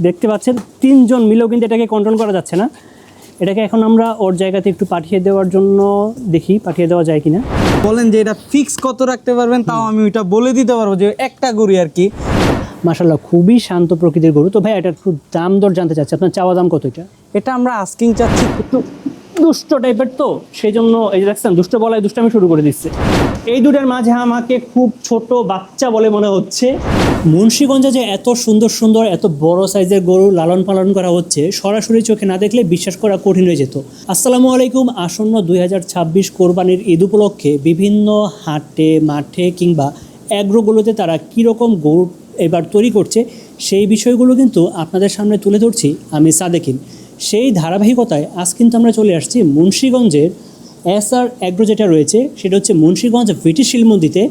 দেখতে পাচ্ছেন 3 জন মিলেও কিন্তু এটাকে কন্ট্রোল করা যাচ্ছে না। এটাকে এখন আমরা ওর জায়গাতে একটু পাঠিয়ে দেওয়ার জন্য দেখি পাঠিয়ে দেওয়া যায় কিনা। বলেন যে এটা ফিক্স কত রাখতে পারবেন, তাও আমি ওইটা বলে দিতে পারবো যে একটা গরু আর কি। মাশাআল্লাহ খুবই শান্ত প্রকৃতির গরু। তো ভাই এটার একটু দাম দর জানতে চাচ্ছি, আপনার চাওয়া দাম কত? এটা আমরা আস্কিং চাচ্ছি একটু দুষ্ট টাইপের, তো সেই জন্য এই যে দেখছেন দুষ্ট বলায় দুষ্টামি শুরু করে দিচ্ছে। এই দুটার মাঝে আমাকে খুব ছোট বাচ্চা বলে মনে হচ্ছে। মুন্সিগঞ্জে যে এত সুন্দর সুন্দর এত বড় সাইজের গরু লালন পালন করা হচ্ছে, সরাসরি চোখে না দেখলে বিশ্বাস করা কঠিন হয়ে যেত। আসসালামু আলাইকুম। আসন্ন 2026 কোরবানির ঈদ উপলক্ষে বিভিন্ন হাটে মাঠে কিংবা অ্যাগ্রোগুলোতে তারা কীরকম গরু এবার তৈরি করছে সেই বিষয়গুলো কিন্তু আপনাদের সামনে তুলে ধরছি আমি সাদেকিন। সেই ধারাবাহিকতায় আজ কিন্তু আমরা চলে আসছি মুন্সিগঞ্জের এসআর অ্যাগ্রো যেটা রয়েছে সেটা হচ্ছে মুন্সিগঞ্জ ভিটি শিলমন্দিতে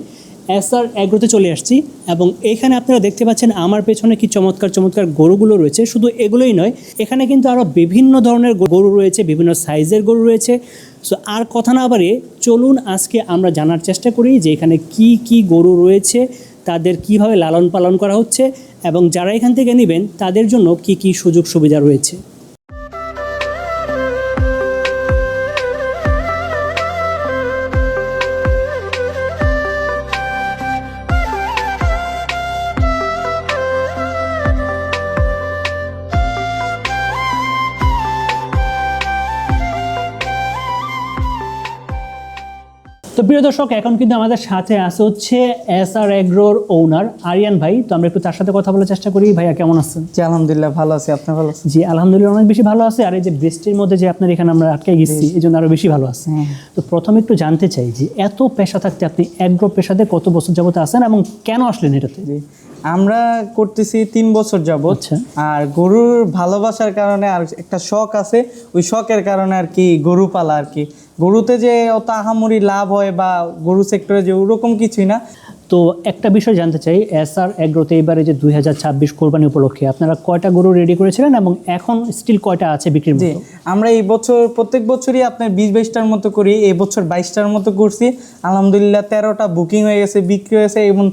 এসআর অ্যাগ্রোতে চলে আসছি। এবং এখানে আপনারা দেখতে পাচ্ছেন আমার পেছনে কি চমৎকার চমৎকার গরুগুলো রয়েছে। শুধু এগুলোই নয়, এখানে কিন্তু আরও বিভিন্ন ধরনের গরু রয়েছে, বিভিন্ন সাইজের গরু রয়েছে। সো আর কথা না বাড়িয়ে চলুন আজকে আমরা জানার চেষ্টা করি যে এখানে কি কি গরু রয়েছে, তাদের কিভাবে লালন পালন করা হচ্ছে এবং যারা এখান থেকে নেবেন তাদের জন্য কি কি সুযোগ সুবিধা রয়েছে। তো প্রিয় দর্শক, এখন কিন্তু আমাদের সাথে আছে হচ্ছে এসআর অ্যাগ্রোর ওনার আরিয়ান ভাই। তো আমরা একটু তার সাথে কথা বলার চেষ্টা করি। ভাইয়া কেমন আছেন? জি আলহামদুলিল্লাহ ভালো আছি, আপনি ভালো আছেন? জি আলহামদুলিল্লাহ অনেক বেশি ভালো আছে। আর এই যে বৃষ্টির মধ্যে যে আপনার এখানে আমরা আটকে গেছি এই জন্য আরো বেশি ভালো আছে। তো প্রথমে একটু জানতে চাই যে এত পেশা থাকতে আপনি অ্যাগ্রো পেশাতে কত বছর যাবত আছেন এবং কেন আসলেন এটাতে? আমরা করতেছি 3 বছর যাবত। আর গরুর ভালোবাসার কারণে আর একটা শখ আছে, ওই শখের কারণে আর কি গরু পালা আর কি। গরুতে যে অত আহামরি লাভ হয় বা গরু সেক্টরে যে ওরকম কিছুই না। তো একটা বিষয় জানতে চাই, এসআর অ্যাগ্রোতে এবারে যে 2026 কোরবানি উপলক্ষে আপনারা কয়টা গরু রেডি করেছিলেন এবং এখন স্টিল কয়টা আছে বিক্রির মতো? আমরা এই বছর প্রত্যেক বছরই আপনার 20-22টার মতো করি। এই বছর 22টার মতো করছি আলহামদুলিল্লাহ। 13টা বুকিং হয়ে গেছে, বিক্রি হয়েছে এবং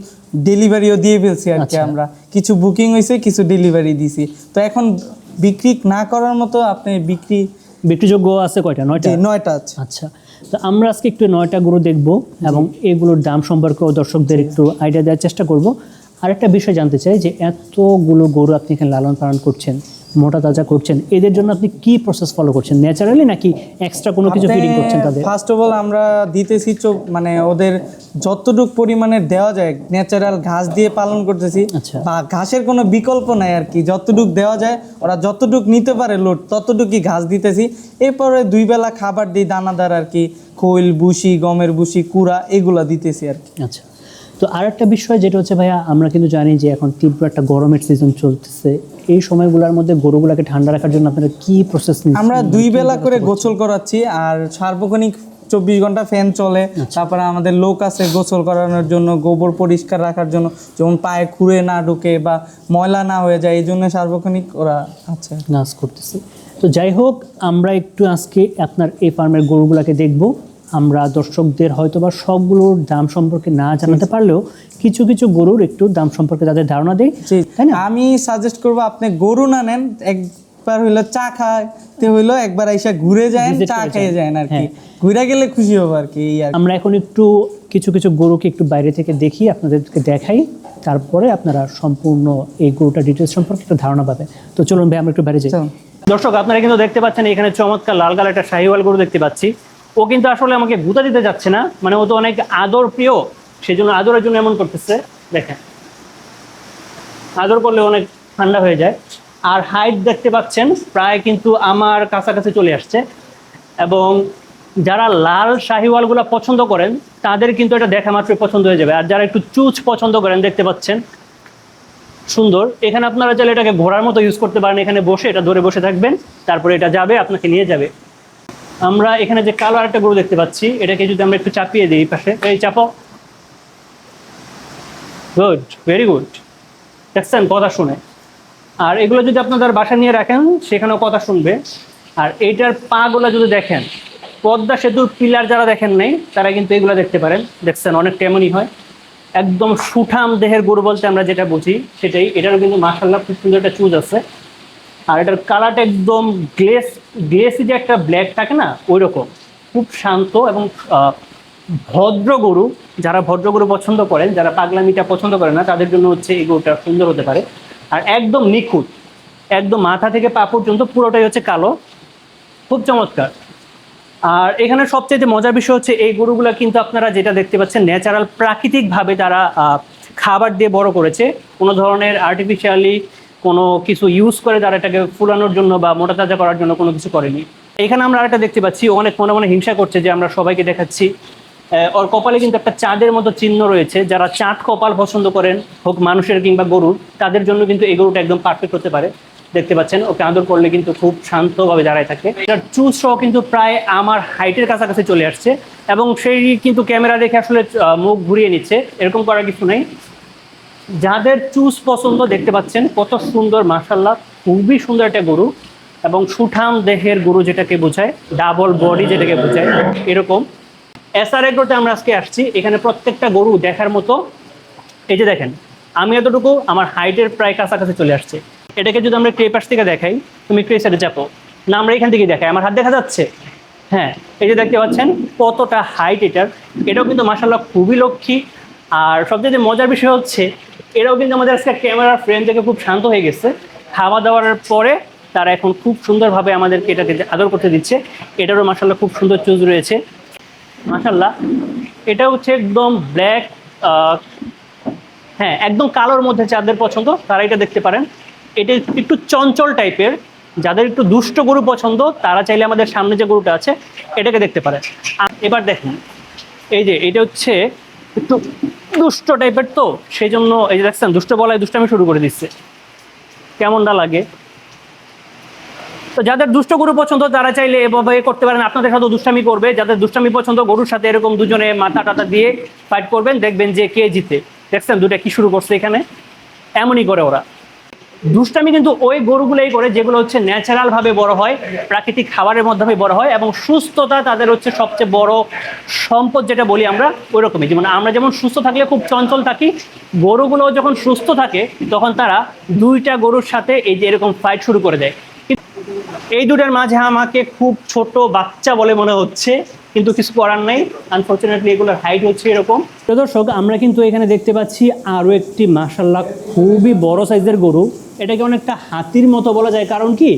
ডেলিভারিও দিয়ে ফেলছি আর কি। আমরা কিছু বুকিং হয়েছে, কিছু ডেলিভারি দিছি। তো এখন বিক্রি না করার মতো আপনি বিক্রিযোগ্য আছে কয়টা? 9টা আছে। আচ্ছা, তো আমরা আজকে একটু 9টা গরু দেখব এবং এগুলোর দাম সম্পর্কেও দর্শকদের একটু আইডিয়া দেওয়ার চেষ্টা করব। আরেকটা বিষয় জানতে চাই যে এতগুলো গরু আপনি এখানে লালন পালন করছেন, মোটা তাজা করছেন, এদের জন্য আপনি কি প্রসেস ফলো করছেন? ন্যাচারালি নাকি এক্সট্রা কোনো কিছু ফিডিং করছেন তাদের? ফার্স্ট অফ অল আমরা দিতেছি মানে ওদের যতটুকু পরিমাণে দেওয়া যায় ন্যাচারাল ঘাস দিয়ে পালন করতেছি। বা ঘাসের কোনো বিকল্প নাই আর কি। যতটুকু দেওয়া যায় ওরা যতটুকু নিতে পারে লোড ততটুকুই ঘাস দিতেছি। এরপরে 2 বেলা খাবার দিই দানাদার আর কি, খৈল ভুসি, গমের ভুসি, কুড়া এগুলা দিতেছি আর কি। আচ্ছা, তো আরেকটা বিষয় যেটা হচ্ছে ভাইয়া, আমরা কিন্তু জানি যে এখন তীব্র একটা গরমের সিজন চলতেছে। এই সময়গুলোর মধ্যে গরুগুলোকে ঠান্ডা রাখার জন্য আপনারা কি প্রসেস নিচ্ছেন? আমরা 2 বেলা করে গোসল করাচ্ছি আর সার্বক্ষণিক 24 ঘন্টা ফ্যান চলে। তারপরে আমাদের লোক আছে গোসল করানোর জন্য, গোবর পরিষ্কার রাখার জন্য, যেমন পায়ে খুঁড়ে না ঢুকে বা ময়লা না হয়ে যায়, এই জন্য সার্বক্ষণিক ওরা আছে নাচ করতেছে। তো যাই হোক, আমরা একটু আজকে আপনার এই ফার্মের গরুগুলোকে দেখব। আমরা দর্শকদের হয়তো বা সবগুলোর দাম সম্পর্কে না জানাতে পারলেও কিছু কিছু গরুর একটু দাম সম্পর্কে তাদের ধারণা দেয়, তাই না? আমি সাজেস্ট করবো আপনি গরু না নেন, একবার হইলো চা খাইতে হইলো একবার এসে ঘুরে যায়, চা খেয়ে যায় আর কি। ঘুরে গেলে খুশি হবো আর কি। আমরা এখন একটু কিছু কিছু গরুকে একটু বাইরে থেকে দেখি, আপনাদেরকে দেখাই, তারপরে আপনারা সম্পূর্ণ এই গরুটার ডিটেলস সম্পর্কে একটা ধারণা পাবেন। তো চলুন ভাই আমরা একটু বাইরে যাই। দর্শক আপনারা কিন্তু দেখতে পাচ্ছেন এখানে চমৎকার লাল কালার একটা শাহিওয়াল গরু দেখতে পাচ্ছি। ও কিন্তু আসলে আমাকে গুঁতা দিতে যাচ্ছে না, মানে ও তো অনেক আদর প্রিয়, সেই জন্য আদরের জন্য এমন করতেছে। দেখেন, আদর করলে অনেক ঠান্ডা হয়ে যায়। আর হাইট দেখতে পাচ্ছেন প্রায় কিন্তু আমার কাছাকাছি চলে আসছে। এবং যারা লাল শাহিওয়ালগুলো পছন্দ করেন তাদের কিন্তু এটা দেখা মাত্রই পছন্দ হয়ে যাবে। আর যারা একটু চুচ পছন্দ করেন, দেখতে পাচ্ছেন সুন্দর, এখানে আপনারা চাইলে এটাকে ঘোড়ার মতো ইউজ করতে পারেন। এখানে বসে এটা ধরে বসে থাকবেন, তারপরে এটা যাবে আপনাকে নিয়ে যাবে। আমরা এখানে যে কালো আরেকটা গরু দেখতে পাচ্ছি, এটাকে যদি আমরা একটু চাপিয়ে দিই পাশে, এই চাপো, গুড, ভেরি গুড। দেখছেন কথা শুনে। আর এগুলো যদি আপনাদের বাসা নিয়ে রাখেন সেখানেও কথা শুনবে। আর এইটার পাগুলো যদি দেখেন, পদ্মা সেতুর পিলার যারা দেখেন নাই তারা কিন্তু এগুলো দেখতে পারেন। দেখছেন অনেক তেমনই হয়। একদম সুঠাম দেহের গরু বলতে আমরা যেটা বুঝি সেটাই। এটারও কিন্তু মাশাআল্লাহ খুব সুন্দর একটা চুজ আছে। আর এটার কালারটা একদম গ্লেসি যে একটা ব্ল্যাক থাকে না ওই রকম, খুব শান্ত এবং ভদ্র গরু। যারা ভদ্র গরু পছন্দ করেন, যারা পাগলামিটা পছন্দ করে না, তাদের জন্য হচ্ছে এই গরুটা সুন্দর হতে পারে। আর একদম নিখুঁত, একদম মাথা থেকে পা পর্যন্ত পুরোটাই হচ্ছে কালো, খুব চমৎকার। আর এখানে সবচেয়ে মজার বিষয় হচ্ছে এই গরুগুলো কিন্তু আপনারা যেটা দেখতে পাচ্ছেন ন্যাচারাল প্রাকৃতিকভাবে তারা খাবার দিয়ে বড় করেছে। কোনো ধরনের আর্টিফিশিয়ালি কোনো কিছু ইউজ করে তারা এটাকে ফুলানোর জন্য বা মোটা তাজা করার জন্য কোনো কিছু করেনি। এখানে আমরা আরেকটা দেখতে পাচ্ছি, অনেক মনে মনে হিংসা করছে যে আমরা সবাইকে দেখাচ্ছি। ওর কপালে কিন্তু একটা চাঁদের মতো চিহ্ন রয়েছে। যারা চাঁদ কপাল পছন্দ করেন, হোক মানুষের কিংবা গরুর, তাদের জন্য কিন্তু এই গরুটা একদম পারফেক্ট হতে পারে। দেখতে পাচ্ছেন ওকে আদর করলে কিন্তু খুব শান্তভাবে দাঁড়ায় থাকে। এটার চুজ সহ কিন্তু প্রায় আমার হাইটের কাছাকাছি চলে আসছে, এবং সেই কিন্তু ক্যামেরা দেখে আসলে মুখ ঘুরিয়ে নিচ্ছে, এরকম করার কিছু নেই। যাদের চুজ পছন্দ, দেখতে পাচ্ছেন কত সুন্দর মাশাআল্লাহ, খুবই সুন্দর একটা গরু এবং সুঠাম দেহের গরু যেটাকে বোঝায়, ডাবল বডি যেটাকে বোঝায় এরকম। এসআর এগ্রোতে আমরা আজকে আসছি, এখানে প্রত্যেকটা গরু দেখার মতো। এই যে দেখেন, আমি এতটুকু আমার হাইটের প্রায় কাছাকাছি চলে আসছে। এটাকে যদি আমরা একটু এই পাশ থেকে দেখাই, তুমি একটু এই সাইডে চাপো না, আমরা এখান থেকে দেখাই, আমার হাত দেখা যাচ্ছে। হ্যাঁ, এই যে দেখতে পাচ্ছেন কতটা হাইট এটার। এটাও কিন্তু মাশাআল্লাহ খুবই লক্ষ্মী। আর সবচেয়ে মজার বিষয় হচ্ছে এরাও কিন্তু আমাদের আজকে ক্যামেরার ফ্রেম থেকে খুব শান্ত হয়ে গেছে। খাওয়া দাওয়ার পরে তারা এখন খুব সুন্দরভাবে আমাদেরকে এটাকে আদর করতে দিচ্ছে। এটারও মাশাআল্লাহ খুব সুন্দর চুজ রয়েছে মাশাআল্লাহ। এটা হচ্ছে একদম ব্ল্যাক, হ্যাঁ একদম কালোর মধ্যে যাদের পছন্দ তারা এটা দেখতে পারেন। এটা একটু চঞ্চল টাইপের, যাদের একটু দুষ্ট গরু পছন্দ তারা চাইলে আমাদের সামনে যে গরুটা আছে এটাকে দেখতে পারেন। এবার দেখুন, এই যে এটা হচ্ছে একটু দুষ্ট টাইপের, তো সেই জন্য এই যে দেখছেন দুষ্ট বলায় দুষ্টামি শুরু করে দিচ্ছে, কেমনটা লাগে। তো যাদের দুষ্ট গরু পছন্দ তারা চাইলে এভাবে করতে পারেন, আপনাদের সাথে দুষ্টামি করবে। যাদের দুষ্টামি পছন্দ, গরুর সাথে এরকম দুজনে মাথা টাথা দিয়ে ফাইট করবেন, দেখবেন যে কে জিতে। দেখছেন দুটা কি শুরু করছে এখানে, এমনই করে ওরা। দুষ্টামি কিন্তু ওই গরুগুলোই করে যেগুলো হচ্ছে ন্যাচারাল ভাবে বড় হয়, প্রাকৃতিক খাবারের মাধ্যমে বড় হয়, এবং সুস্থতা তাদের হচ্ছে সবচেয়ে বড় সম্পদ যেটা বলি আমরা ওই রকমই। যেমন আমরা যেমন সুস্থ থাকলে খুব চঞ্চল থাকি, গরুগুলো যখন সুস্থ থাকে তখন তারা দুইটা গরুর সাথে এই যে এরকম ফাইট শুরু করে দেয়। এই দুটার মাঝে আমাকে খুব ছোট বাচ্চা বলে মনে হচ্ছে, কিন্তু কিছু করার নাই, আনফরচুনেটলি এগুলোর হাইট হচ্ছে এরকম। তো দর্শক, আমরা কিন্তু এখানে দেখতে পাচ্ছি আরও একটি মাশাআল্লাহ খুবই বড় সাইজের গরু। এটাকে অনেকটা হাতির মতো বলা যায়, কারণ কি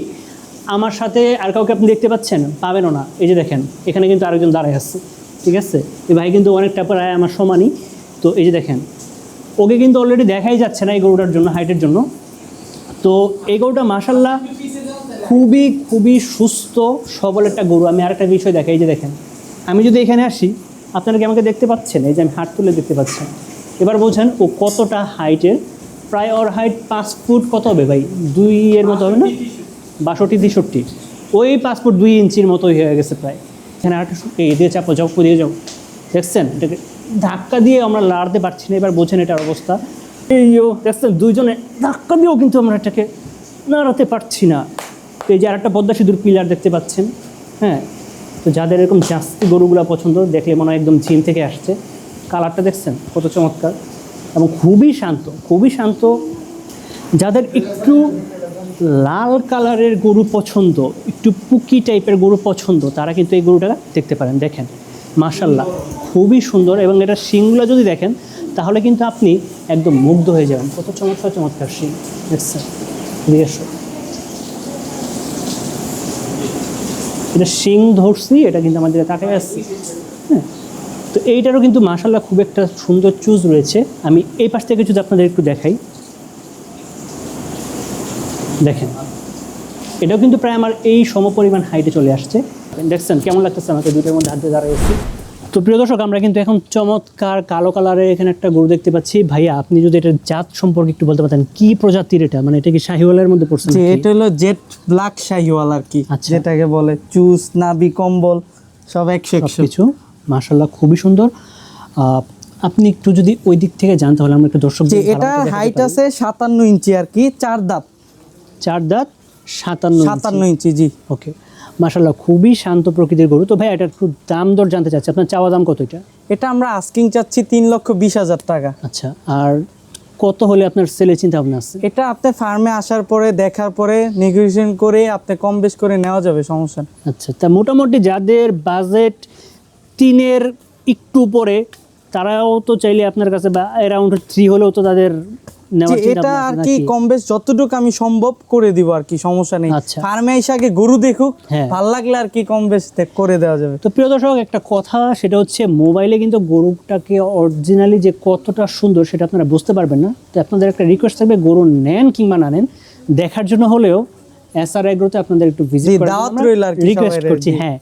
আমার সাথে আর কাউকে আপনি দেখতে পাচ্ছেন, পাবেনও না। এই যে দেখেন এখানে কিন্তু আরেকজন দাঁড়ায় আছে, ঠিক আছে, এই ভাই কিন্তু অনেকটা প্রায় আমার সমানই। তো এই যে দেখেন, ওকে কিন্তু অলরেডি দেখাই যাচ্ছে না এই গরুটার জন্য, হাইটের জন্য। তো এই গরুটা মাশাআল্লাহ খুবই খুবই সুস্থ সবল একটা গরু। আমি আরেকটা বিষয় দেখাই, এই যে দেখেন, আমি যদি এখানে আসি, আপনারা কি আমাকে দেখতে পাচ্ছেন? এই যে আমি হাত তুলে দেখতে পাচ্ছেন। এবার বোঝেন ও কতটা হাইটের। প্রায় ওর হাইট 5 ফুট কত হবে ভাই, 2 এর মতো হবে না, 62-63, ওই 5 ফুট 2 ইঞ্চির মতোই হয়ে গেছে প্রায়। এখানে আরেকটা এই দিয়ে চাপো, যাও দিয়ে যাও, দেখছেন এটাকে ধাক্কা দিয়ে আমরা লাড়তে পারছি না। এবার বোঝেন এটার অবস্থা। এইও দেখছেন, দুইজনে ধাক্কা দিয়েও কিন্তু আমরা এটাকে নাড়াতে পারছি না। এই যে আরেকটা পদ্মা সেতুর পিলার দেখতে পাচ্ছেন। হ্যাঁ, তো যাদের এরকম জাস্তি গরুগুলো পছন্দ, দেখলে মনে হয় একদম জিম থেকে আসছে। কালারটা দেখছেন কত চমৎকার, এবং খুবই শান্ত, খুবই শান্ত। যাদের একটু লাল কালারের গরু পছন্দ, একটু পুকি টাইপের গরু পছন্দ, তারা কিন্তু এই গরুটা দেখতে পারেন। দেখেন মাশাআল্লাহ খুবই সুন্দর, এবং এটা শিংগুলো যদি দেখেন তাহলে কিন্তু আপনি একদম মুগ্ধ হয়ে যাবেন। কত চমৎকার চমৎকার শিং দেখছেন। এটা শিং ধরছি, এটা কিন্তু আমাদের তাকায় আসছি। হ্যাঁ, তো এইটারও কিন্তু মাশাআল্লাহ খুব একটা সুন্দর চুজ রয়েছে। আমি এই পাশ থেকে যদি আপনাদের একটু দেখাই, দেখেন এটাও কিন্তু প্রায় আমার এই সমপরিমাণ হাইটে চলে আসছে। দেখছেন কেমন লাগতেছে আমাকে দুইটার মধ্যে হাত দিয়ে দাঁড়াইছি। তো প্রিয় দর্শক, আমরা কিন্তু এখন চমৎকার কালো কালারের এখানে একটা গরু দেখতে পাচ্ছি। ভাইয়া, আপনি যদি এটার জাত সম্পর্কে একটু বলতে পারতেন, কি প্রজাতির এটা, মানে এটা কি শাহিওয়ালের মধ্যে পড়ছে? এটা হলো জেট ব্ল্যাক শাহিওয়াল আর কি, যেটাকে বলে। চুজ, নাভি, কম্বল সব 100 কিছু মাশাআল্লাহ খুবই সুন্দর। আপনি একটু যদি ওই দিক থেকে যান তাহলে আমরা একটু দর্শক, যে এটা হাইট আছে 57 ইঞ্চি আর কি, 4 দাঁত 57 ইঞ্চি, জি। ওকে মাশাআল্লাহ খুবই শান্ত প্রকৃতির গরু। তো ভাই এটা একটু দাম দর জানতে চাচ্ছি, আপনার চাওয়া দাম কত এটা? এটা আমরা আস্কিং চাচ্ছি 3,20,000 টাকা। আচ্ছা, আর কত হলে আপনার সেলের চিন্তা ভাবনা আছে? এটা আপনি ফার্মে আসার পরে দেখার পরে নেগোসিয়েশন করে আপনি কম বেশ করে নেওয়া যাবে, সমস্যা নেই। আচ্ছা, তা মোটামুটি যাদের বাজেট 3-এর একটু উপরে তারাও তো চাইলে আপনার কাছে, বা অ্যারাউন্ড 3 হলেও তো তাদের নেওয়ার চিন্তা এটা ভাবনা আর আছে কি নাকি? কম বেশ যতটুকু আমি সম্ভব করে দিব আর কি, সমস্যা নেই। আচ্ছা। ফার্মে এসে আগে গরু দেখুক, হ্যাঁ। ভালো লাগলে আর কি কম বেশ করে দেওয়া যাবে। তো প্রিয় দর্শক, একটা কথা, সেটা হচ্ছে মোবাইলে কিন্তু গরুটাকে অরিজিনালি যে কতটা সুন্দর সেটা আপনারা বুঝতে পারবেন না। তো আপনাদের একটা রিকোয়েস্ট থাকবে, গরু নেন কিংবা না নেন, দেখার জন্য হলেও এসআর এগ্রোতে আপনাদের একটু ভিজিট জি, করার দাওয়াত জন্য রইল আর কি রিকোয়েস্ট সবাইয়ের, করছি। জি। হ্যাঁ,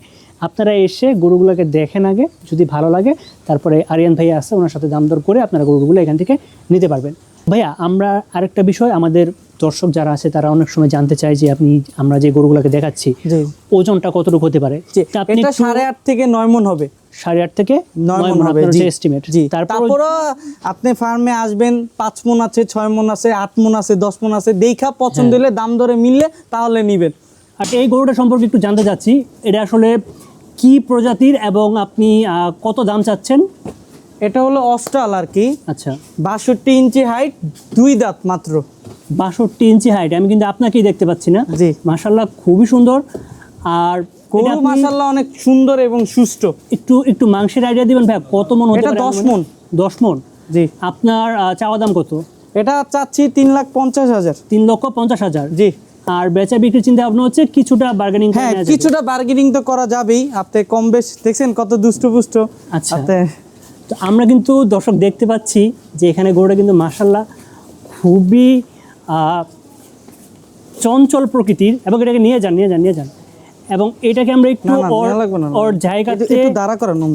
আপনারা এসে গরুগুলোকে দেখেন আগে, যদি ভালো লাগে তারপরে আরিয়ান ভাইয়া আছে, ওনার সাথে দাম দর করে আপনারা গরুগুলো এখান থেকে নিতে পারবেন। ভাইয়া, আমরা আরেকটা বিষয়, আমাদের দর্শক যারা আছে তারা অনেক সময় জানতে চায় যে আমরা যে গরুগুলোকে দেখাচ্ছি জি। ওজনটা কতটুকু হতে পারে? জি, তা আপনি এটা একটু 8.5 থেকে 9 মণ হবে। 8.5 থেকে 9 মণ হবে, জি। এস্টিমেট। জি, তারপর তারপর আপনি ফার্মে আসবেন, 5 মণ আছে, 6 মণ আছে, 8 মণ আছে, 10 মণ আছে, দেখা পছন্দ হলে দাম দরে মিললে তাহলে নিবেন। আর এই গরুটা সম্পর্কে একটু জানতে চাচ্ছি, এটা আসলে কি প্রজাতির এবং আপনি কত দাম চাচ্ছেন? এটা হলো অস্ট্রাল আর কি, আচ্ছা, 62 ইঞ্চি হাইট, 2 দাঁত মাত্র। 62 ইঞ্চি হাইট, আমি কিন্তু আপনাকেই দেখতে পাচ্ছি না। জি। মাশাআল্লাহ খুবই সুন্দর। আর গরু এটা আপনি মাশাআল্লাহ অনেক সুন্দর এবং সুস্থ। একটু মাংসের আইডিয়া দিবেন ভাই, কত মণ হতে এটা পারে? 10 মণ। 10 মণ। জি, আপনার চাওয়া দাম কত? এটা চাচ্ছি 3,50,000। 3,50,000। জি, আর বেচা বিক্রির চিন্তা ভাবনা হচ্ছে কিছুটা বার্গেনিং করে হ্যাঁ, নেওয়া যাবে। কিছুটা বার্গেনিং তো করা যাবেই। আপনি কম বেশ দেখছেন কত দুষ্টপুষ্ট। আচ্ছা। আপনি তো আমরা কিন্তু দর্শক দেখতে পাচ্ছি যে এখানে গরুটা কিন্তু মাশাআল্লাহ খুবই চঞ্চল প্রকৃতির, এবং এটাকে নিয়ে যান এবং এটাকে আমরা একটু না, না, নেওয়া লাগবে না। ওর জায়গাতে একটু দাঁড়া করানো।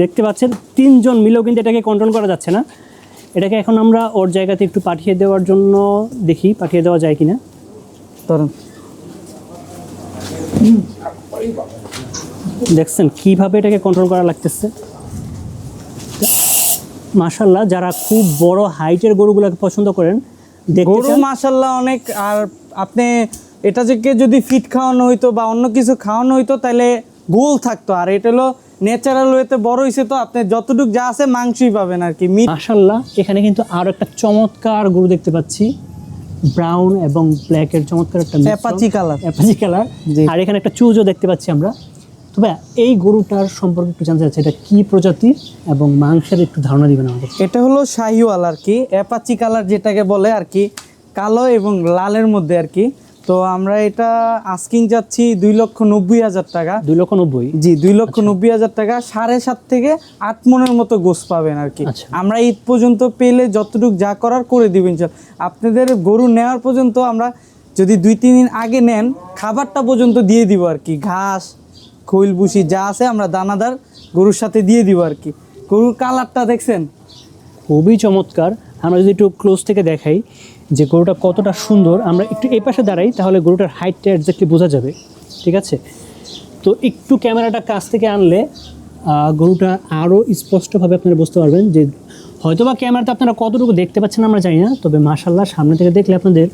দেখতে পাচ্ছেন 3 জন মিলেও কিন্তু এটাকে কন্ট্রোল করা যাচ্ছে না। এটাকে এখন আমরা ওর জায়গাতে একটু পাঠিয়ে দেওয়ার জন্য দেখি পাঠিয়ে দেওয়া যায় কিনা। ধরেন, দেখছেন কিভাবে এটাকে কন্ট্রোল করা লাগতেছে। মাশাআল্লাহ, যারা খুব বড় হাইটের গরুগুলোকে পছন্দ করেন, দেখতে গরু চান, মাশাআল্লাহ অনেক। আর আপনি এটা থেকে যদি ফিট খাওয়ানো হইতো বা অন্য কিছু খাওয়ানো হইতো তাহলে গোল থাকতো। আর এটা হলো ন্যাচারাল ওয়েতে বড় হইছে, তো আপনি যতটুকু যা আছে মাংসই পাবেন আর কি। মাশাআল্লাহ এখানে কিন্তু আরো একটা চমৎকার গরু দেখতে পাচ্ছি, ব্রাউন এবং ব্ল্যাক এর চমৎকার একটা অ্যাপাচি কালার। Apache colour. জি। আর এখানে একটা চুজও দেখতে পাচ্ছি আমরা। তবে এই গরুটার সম্পর্কে একটু জানতে চাচ্ছি, এটা কি প্রজাতির এবং মাংসের একটু ধারণা দিবেন আমাদের? এটা হলো শাহিওয়াল আর কি, অ্যাপাচি কালার যেটাকে বলে আর কি, কালো এবং লালের মধ্যে আর কি। তো আমরা এটা আস্কিং যাচ্ছি 2,90,000 টাকা। 2,90,000। জি, 2,90,000 টাকা। 7.5 থেকে 8 মণের মতো গোস পাবেন আর কি। আচ্ছা। আমরা ঈদ পর্যন্ত পেলে যতটুকু যা করার করে দিবেন। আপনাদের গরু নেওয়ার পর্যন্ত আমরা, যদি 2-3 দিন আগে নেন, খাবারটা পর্যন্ত দিয়ে দিব আর কি। ঘাস, খৈল ভুসি যা আছে আমরা দানাদার গরুর সাথে দিয়ে দিব আর কি। গরুর কালারটা দেখছেন খুবই চমৎকার। আমরা যদি একটু ক্লোজ থেকে দেখাই যে গরুটা কতটা সুন্দর, আমরা একটু এই পাশে দাঁড়াই তাহলে গরুটার হাইটটা এক্স্যাক্টলি বোঝা যাবে। ঠিক আছে, তো একটু ক্যামেরাটা কাছ থেকে আনলে গরুটা আরও স্পষ্টভাবে আপনারা বুঝতে পারবেন যে হয়তোবা ক্যামেরাতে আপনারা কতটুকু দেখতে পাচ্ছেন আমরা জানি না, তবে মাশাআল্লাহ সামনে থেকে দেখলে আপনাদের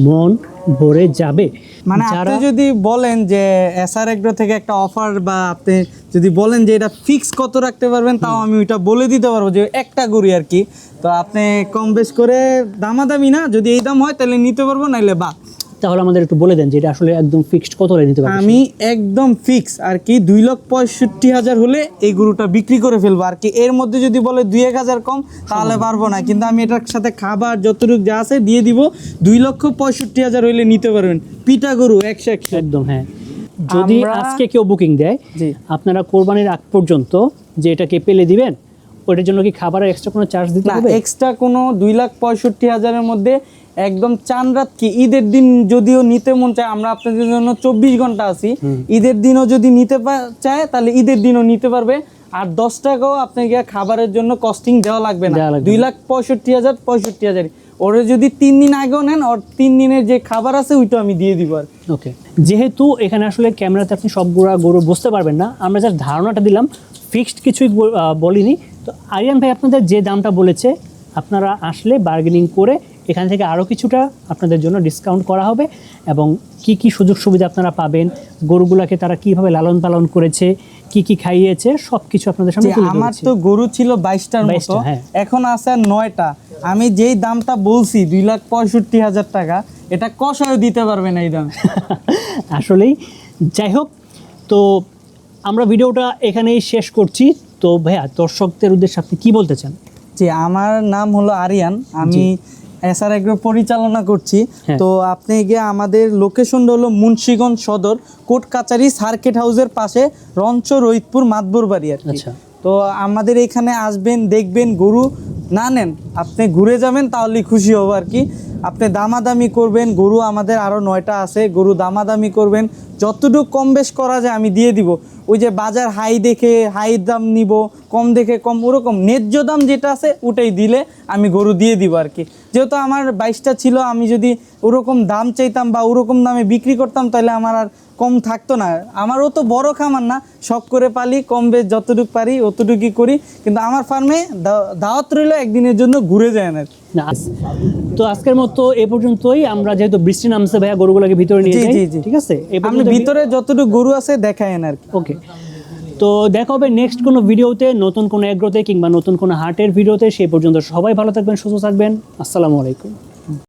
মন ভরে যাবে। মানে আপনি যদি বলেন যে এসআর এগ্রো থেকে একটা অফার, বা আপনি যদি বলেন যে এটা ফিক্স কত রাখতে পারবেন, তাও আমি ওইটা বলে দিতে পারবো যে একটা গরু আর কি। তো আপনি কম বেশ করে দামাদামি না, যদি এই দাম হয় তাহলে নিতে পারবো, নাইলে বা। তাহলে আমাদের একটু বলে দেন যে এটা আসলে একদম ফিক্সড কত হলে নিতে পারবেন? আমি একদম ফিক্স আর কি 2,65,000 হলে এই গরুটা বিক্রি করে ফেলবো আর কি। এর মধ্যে যদি বলে 2-1,000 কম, তাহলে পারবো না। কিন্তু আমি এটার সাথে খাবার যতটুকু যা আছে দিয়ে দিব। 2,65,000 হইলে নিতে পারবেন। পিটা গরু 100। একদম, হ্যাঁ। যদি আজকে কেউ বুকিং দেয়, জি, আপনারা কোরবানির আগ পর্যন্ত যে এটাকে পেলে দিবেন, ওটার জন্য কি খাবারের এক্সট্রা কোনো চার্জ দিতে না, হবে? এক্সট্রা কোনো 2,65,000-এর মধ্যে একদম চান রাত কি ঈদের দিন যদিও নিতে মন চায়, আমরা আপনাদের জন্য 24 ঘন্টা আছি। ঈদের দিনও যদি নিতে চায় তাহলে ঈদের দিনও নিতে পারবে। আর 10 টাকাও আপনাকে খাবারের জন্য কস্টিং দেওয়া লাগবে না। 2,65,000 65,000। ওরে যদি 3 দিন আগেও নেন, ওর 3 দিনের যে খাবার আছে ওইটা আমি দিয়ে দিব আর। ওকে, যেহেতু এখানে আসলে ক্যামেরাতে আপনি সবগুলা গরু বুঝতে পারবেন না, আমরা জাস্ট ধারণাটা দিলাম, ফিক্সড কিছুই বলিনি। তো আরিয়ান ভাই আপনাদের যে দামটা বলেছে, আপনারা আসলে বার্গেনিং করে এখান থেকে আরও কিছুটা আপনাদের জন্য ডিসকাউন্ট করা হবে এবং কি কি সুযোগ সুবিধা আপনারা পাবেন, গরুগুলাকে তারা কিভাবে লালন পালন করেছে, কি কি খাইয়েছে, সব কিছু আপনাদের সামনে তুলে আমার ধরেছি। তো গরু ছিল 22টার মতো, 22টা, হ্যাঁ। এখন আছে আর 9টা। আমি যেই দামটা বলছি 2,65,000 টাকা, এটা কষায়ও দিতে পারবে না এই দাম। আসলেই যাই হোক, তো আমরা ভিডিওটা এখানেই শেষ করছি। তো ভাইয়া, দর্শকদের উদ্দেশ্যে আপনি কি বলতে চান? জি, আমার নাম হলো আরিয়ান, আমি এসআর এগ্রো পরিচালনা করছি। হ্যাঁ। তো আপনি গিয়ে আমাদের লোকেশনটা হলো মুন্সিগঞ্জ সদর, কোর্ট কাচারি সার্কিট হাউসের পাশে, রঞ্চ রোহিতপুর মাতবর বাড়ি আর কি। আচ্ছা। তো আমাদের এখানে আসবেন, দেখবেন, গরু না নেন আপনি ঘুরে যাবেন, তাহলেই খুশি হব আর কি। আপনি দামাদামি করবেন, গরু আমাদের আরও 9টা আছে, গরু দামাদামি করবেন, যতটুকু কম বেশ করা যায় আমি দিয়ে দিব। ওই যে বাজার হাই দেখে হাই দাম নিব, কম দেখে কম, ওরকম ন্যায্য দাম যেটা আছে ওটাই দিলে আমি গরু দিয়ে দিব আর কি। যেহেতু আমার 22টা ছিল, আমি যদি ওরকম দাম চাইতাম বা ওরকম দামে বিক্রি করতাম তাহলে আমার আর কম থাকতো না। আমারও তো বড় খামার না, শখ করে পালি, কম বেশ যতটুকু পারি অতটুকুই করি। কিন্তু আমার ফার্মে দাওয়াত রইল, একদিনের জন্য ঘুরে যায় না। না, তো আজকের মতো এ পর্যন্তই। আমরা যেহেতু বৃষ্টি নামছে ভাইয়া, গরুগুলোকে ভিতরে নিয়ে জি, যাই, জি, জি। ঠিক আছে? আমি ভিতরে যতটুকু গরু আছে দেখায়েন আর কি। ওকে, তো দেখা হবে নেক্সট কোনো ভিডিওতে, নতুন কোনো এগ্রোতে কিংবা নতুন কোনো হাটের ভিডিওতে। সেই পর্যন্ত সবাই ভালো থাকবেন, সুস্থ থাকবেন। আসসালামু আলাইকুম।